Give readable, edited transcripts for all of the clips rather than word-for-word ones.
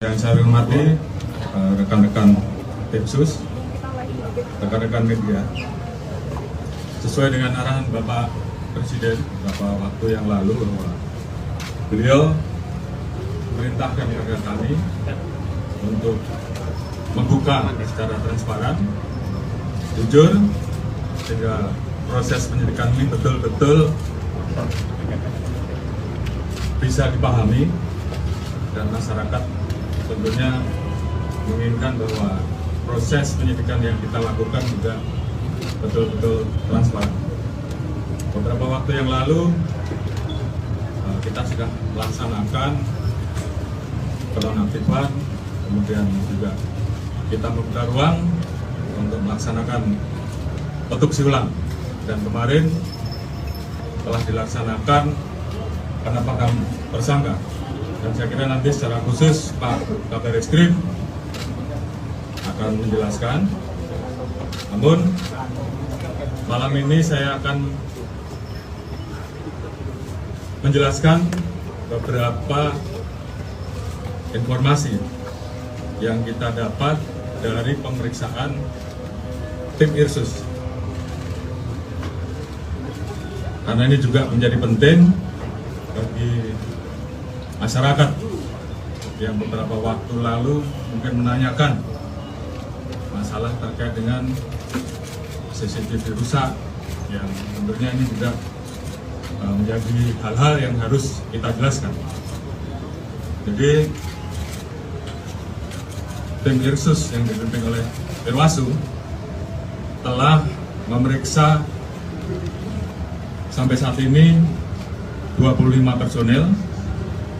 Yang saya hormati rekan-rekan tim sus, rekan-rekan media, sesuai dengan arahan Bapak Presiden beberapa waktu yang lalu bahwa beliau memerintahkan kepada kami untuk membuka secara transparan, jujur, sehingga proses penyidikan ini betul-betul bisa dipahami dan masyarakat tentunya menginginkan bahwa proses penyidikan yang kita lakukan juga betul-betul transparan. Beberapa waktu yang lalu kita sudah melaksanakan penonaktifan, kemudian juga kita membuka ruang untuk melaksanakan otopsi ulang, dan kemarin telah dilaksanakan penetapan tersangka. Dan saya kira nanti secara khusus Pak Kabar Eskrim akan menjelaskan. Namun malam ini saya akan menjelaskan beberapa informasi yang kita dapat dari pemeriksaan tim Irsus. Karena ini juga menjadi penting bagi masyarakat yang beberapa waktu lalu mungkin menanyakan masalah terkait dengan CCTV rusak, yang tentunya ini juga menjadi hal-hal yang harus kita jelaskan. Jadi tim Irsus yang dipimpin oleh Irwasu telah memeriksa sampai saat ini 25 personil,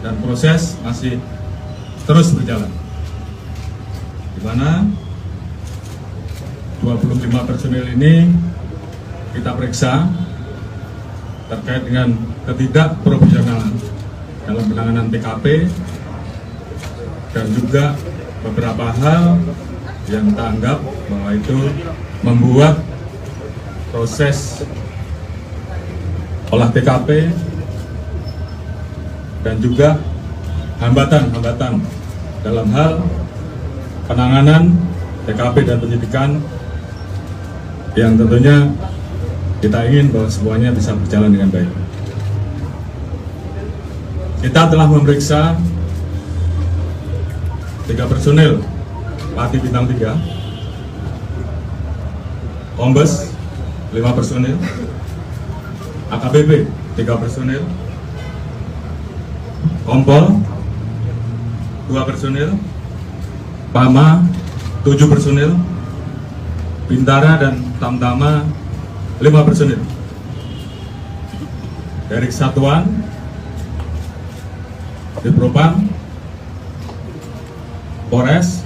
dan proses masih terus berjalan, di mana 25 personil ini kita periksa terkait dengan ketidakprofesionalan dalam penanganan TKP, dan juga beberapa hal yang kita anggap bahwa itu membuat proses olah TKP dan juga hambatan-hambatan dalam hal penanganan TKP dan penyidikan, yang tentunya kita ingin bahwa semuanya bisa berjalan dengan baik. Kita telah memeriksa 3 personil Pati Bintang 3, Kombes 5 personil, AKBP 3 personil, Kompol 2 personil, Pama 7 personil, Bintara dan Tamtama 5 personil. Dari Kesatuan, Dipropam, Polres,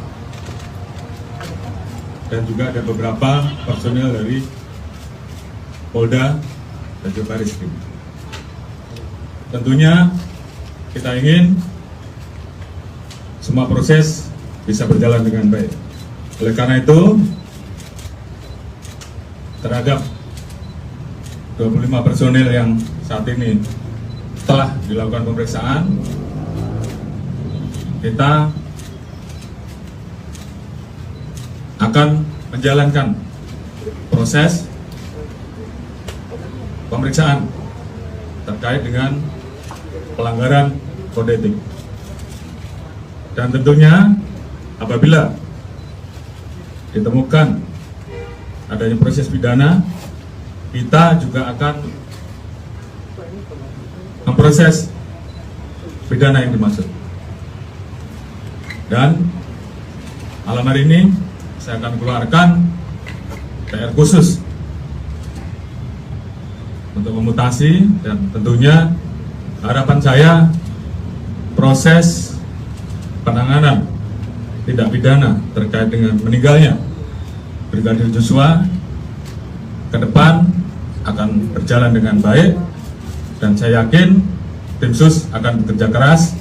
dan juga ada beberapa personil dari Polda dan juga Bareskrim. Tentunya kita ingin semua proses bisa berjalan dengan baik. Oleh karena itu, terhadap 25 personil yang saat ini telah dilakukan pemeriksaan, kita akan menjalankan proses pemeriksaan terkait dengan pelanggaran kode etik. Dan tentunya apabila ditemukan adanya proses pidana, kita juga akan memproses pidana yang dimaksud. Dan malam hari ini saya akan keluarkan PR khusus untuk memutasi, dan tentunya harapan saya proses penanganan tindak pidana terkait dengan meninggalnya Brigadir Joshua ke depan akan berjalan dengan baik, dan saya yakin tim sus akan bekerja keras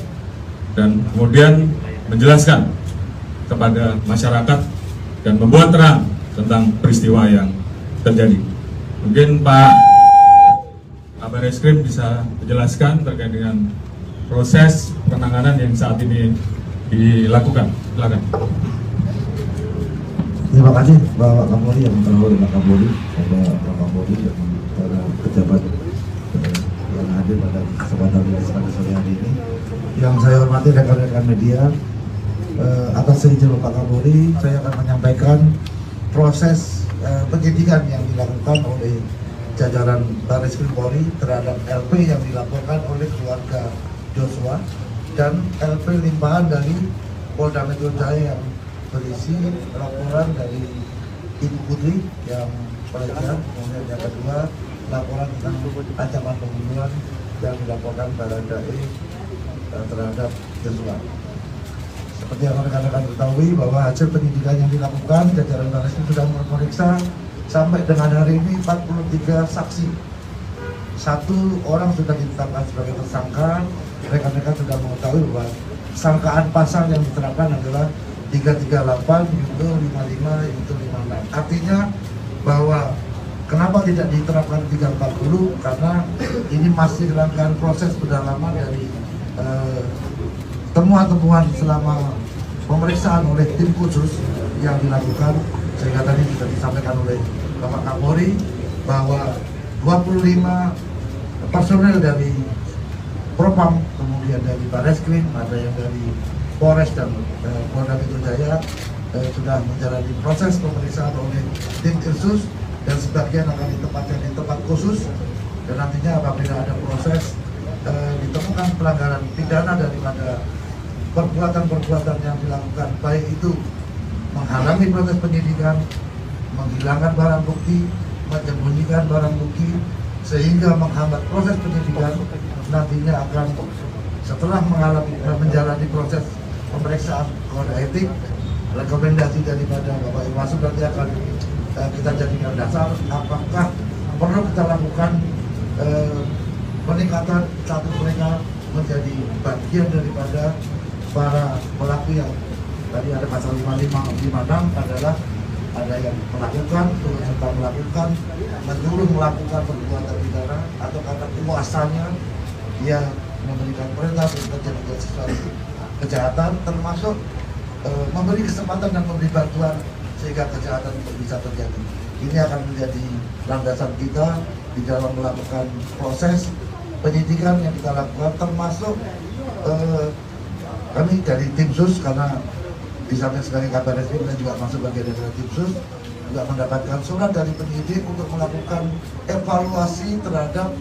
dan kemudian menjelaskan kepada masyarakat dan membuat terang tentang peristiwa yang terjadi. Mungkin Pak Kabar Eskrim bisa menjelaskan terkait dengan proses penanganan yang saat ini dilakukan. Silakan. Terima kasih Bapak Kapolri, yang terhormat Pak Kapolri, Bapak Kapolri, dan para pejabat yang hadir pada kesempatan pada sore hari ini. Yang saya hormati rekan-rekan media, atas izin Bapak Kapolri, saya akan menyampaikan proses penyidikan yang dilakukan oleh jajaran Barreskrim Polri terhadap LP yang dilaporkan oleh keluarga Joshua dan LP limpahan dari Polda Metro Jaya yang berisi laporan dari Ibu Putri yang pelecehan, kemudian yang kedua laporan tentang ancaman pembunuhan yang dilaporkan Baradae terhadap Joshua. Seperti yang rekan-rekan ketahui bahwa hasil penyidikan yang dilakukan jajaran Barreskrim sudah memeriksa sampai dengan hari ini 43 saksi. 1 orang sudah ditetapkan sebagai tersangka. Rekan-rekan sudah mengetahui bahwa sangkaan pasal yang diterapkan adalah 338, yaitu 55, yaitu 56. Artinya bahwa kenapa tidak diterapkan 340? Karena ini masih rangkaian proses pendalaman dari temuan-temuan selama pemeriksaan oleh tim khusus yang dilakukan, sehingga tadi sudah disampaikan oleh Bapak Kapolri bahwa 25 personel dari Propam, kemudian dari Barreskrim, ada yang dari Polres dan Polda Metro Jaya sudah menjalani proses pemeriksaan oleh tim khusus, dan sebagian akan ditempatkan di tempat khusus, dan nantinya apabila ada proses ditemukan pelanggaran pidana daripada perbuatan-perbuatan yang dilakukan, baik itu menghalangi proses penyidikan, menghilangkan barang bukti, menyembunyikan barang bukti, sehingga menghambat proses penyidikan, nantinya akan setelah menjalani proses pemeriksaan kode etik, rekomendasi daripada Bapak Irwasum nanti akan kita jadikan dasar apakah perlu kita lakukan peningkatan status mereka menjadi bagian daripada para pelaku yang tadi ada pasal 55, 56 adalah ada yang melakukan, turut serta melakukan, menyuruh melakukan perbuatan pidana, atau karena kuasanya dia memberikan perintah untuk terjadi sesuatu kejahatan, termasuk memberi kesempatan dan memberi bantuan sehingga kejahatan itu bisa terjadi. Ini akan menjadi landasan kita di dalam melakukan proses penyidikan yang kita lakukan, termasuk kami dari tim sus, karena di samping sebagai kabar reskrim dan juga masuk bagian dari tim sus, juga mendapatkan surat dari penyidik untuk melakukan evaluasi terhadap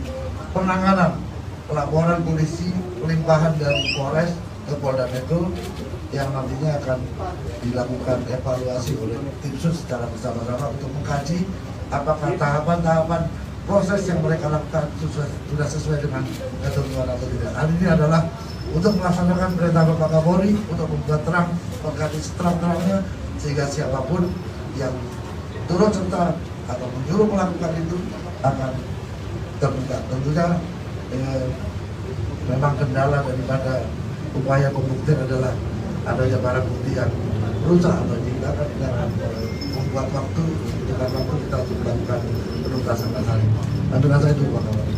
penanganan laporan polisi limpahan dari Polres ke Polda Metro yang nantinya akan dilakukan evaluasi oleh tim sus secara bersama-sama untuk mengkaji apakah tahapan-tahapan proses yang mereka lakukan sudah sesuai dengan ketentuan atau tidak. Hal ini adalah untuk melaksanakan perintah Bapak Kapolri untuk membuat terang, mengkaji seterang-terangnya, sehingga siapapun yang turut serta atau menyuruh melakukan itu akan terbuka. Tentunya memang kendala daripada upaya pembuktian adalah adanya barang bukti yang rusak atau dihilangkan dengan membuat waktu dengan waktu kita untuk melakukan penuntasan pasal ini. Dengan saya itu Pak Kapolri.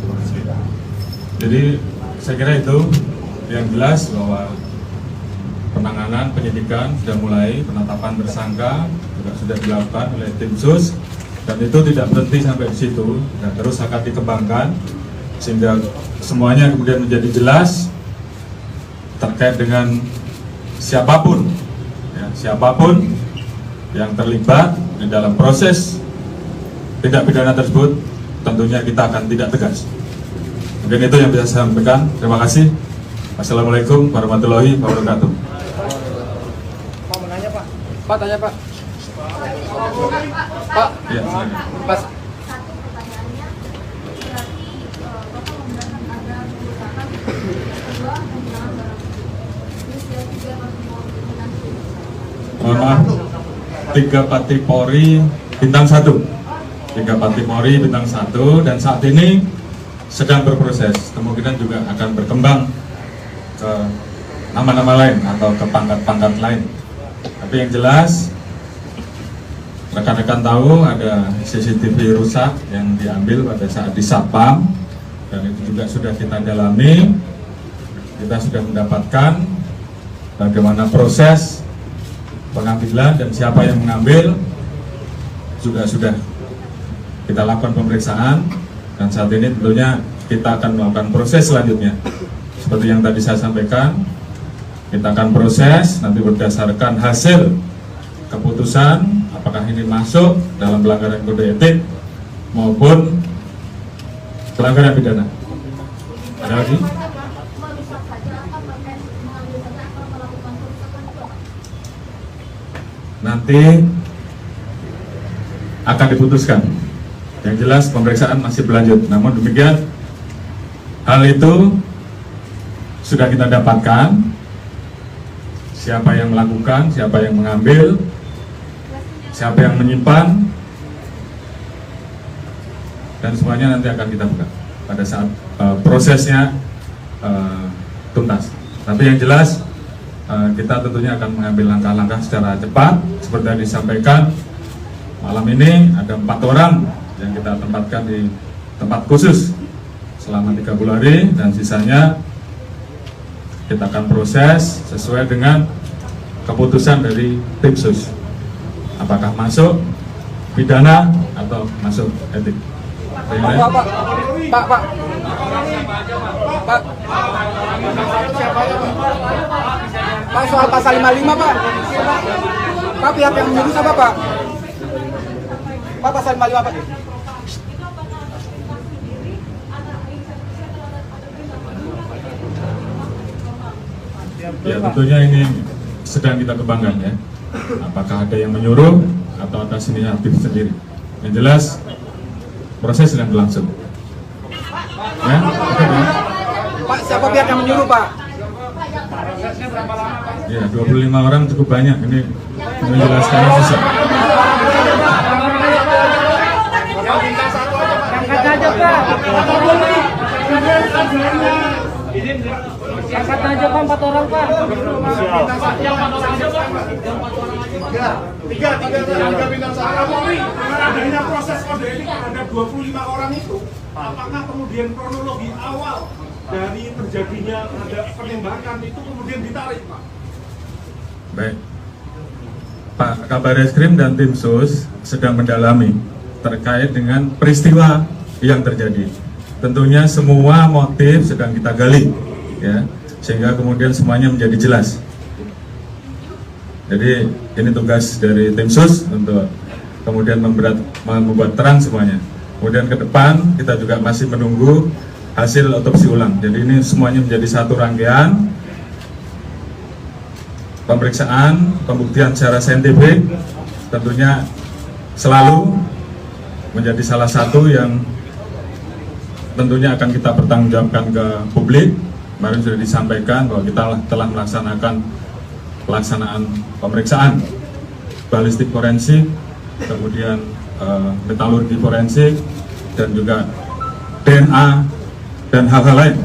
Jadi saya kira itu yang jelas bahwa penanganan penyidikan sudah mulai, penetapan tersangka juga sudah dilakukan oleh tim sus, dan itu tidak berhenti sampai di situ, dan terus akan dikembangkan sehingga semuanya kemudian menjadi jelas terkait dengan siapapun, ya, siapapun yang terlibat di dalam proses tindak pidana tersebut, tentunya kita akan tidak tegas. Mungkin itu yang bisa saya sampaikan. Terima kasih. Assalamualaikum warahmatullahi wabarakatuh. Pak menanya Pak. Pak tanya Pak. Pak. Ya, Pas. Satu pertanyaannya, berarti Bapak membenarkan ada kerusakan kedua penggunaan barang bukti. Terus yang ketiga masih mau menanti. mohon maaf, 3 Pati Polri bintang 1, 3 Pati Polri bintang 1, dan saat ini sedang berproses. Kemungkinan juga akan berkembang ke nama-nama lain atau ke pangkat-pangkat lain. Tapi yang jelas rekan-rekan tahu ada CCTV rusak yang diambil pada saat di Satpam, dan itu juga sudah kita dalami. Kita sudah mendapatkan bagaimana proses pengambilan dan siapa yang mengambil juga sudah kita lakukan pemeriksaan, dan saat ini tentunya kita akan melakukan proses selanjutnya. Seperti yang tadi saya sampaikan, kita akan proses nanti berdasarkan hasil keputusan apakah ini masuk dalam pelanggaran kode etik maupun pelanggaran pidana. Ada lagi? Nanti akan diputuskan. Yang jelas pemeriksaan masih berlanjut. Namun demikian, hal itu sudah kita dapatkan. Siapa yang melakukan, siapa yang mengambil, siapa yang menyimpan, dan semuanya nanti akan kita buka pada saat prosesnya tuntas. Tapi yang jelas kita tentunya akan mengambil langkah-langkah secara cepat. Seperti yang disampaikan, malam ini ada 4 orang yang kita tempatkan di tempat khusus selama 30 hari, dan sisanya kita akan proses sesuai dengan keputusan dari tim sus. Apakah masuk pidana atau masuk etik. Pak, soal pasal 55 Pak. Pak, pihak yang menyuruh siapa Pak? Pak, pasal 55 Pak. Ya tentunya ini sedang kita kembangkan ya. Apakah ada yang menyuruh atau atas inisiatif sendiri. Yang jelas proses sedang berlangsung. Ya, oke, ya. Pak, siapa pihak yang menyuruh Pak? Ya, 25 orang cukup banyak. Ini menjelaskannya susah. Angkat aja Pak, 4 orang Pak. Tiga bintang satu. Kapolri, dengan adanya proses kode etik terhadap 25 orang itu, apakah kemudian kronologi awal dari terjadinya ada penembakan itu kemudian ditarik, Pak? Baik, Pak Kabareskrim dan tim sus sedang mendalami terkait dengan peristiwa yang terjadi. Tentunya semua motif sedang kita gali, ya, sehingga kemudian semuanya menjadi jelas. Jadi ini tugas dari tim sus untuk kemudian membuat terang semuanya. Kemudian ke depan kita juga masih menunggu hasil otopsi ulang. Jadi ini semuanya menjadi satu rangkaian pemeriksaan, pembuktian secara saintifik, tentunya selalu menjadi salah satu yang tentunya akan kita pertanggungjawabkan ke publik. Kemarin sudah disampaikan bahwa kita telah melaksanakan pelaksanaan pemeriksaan balistik forensik, kemudian metalurgi forensik, dan juga DNA dan hal-hal lain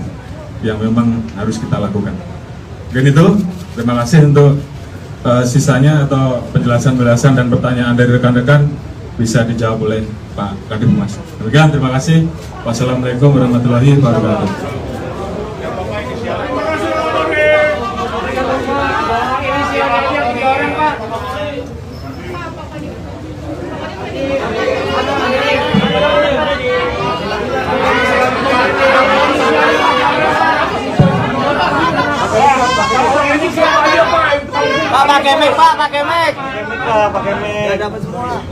yang memang harus kita lakukan. Mungkin itu, terima kasih untuk sisanya atau penjelasan-penjelasan dan pertanyaan dari rekan-rekan bisa dijawab oleh Pak Kadif Humas. Demikian, terima kasih. Wassalamualaikum warahmatullahi wabarakatuh. Pak, pakai mic Pak, pakai mic. Pakai mic. Dapat semua.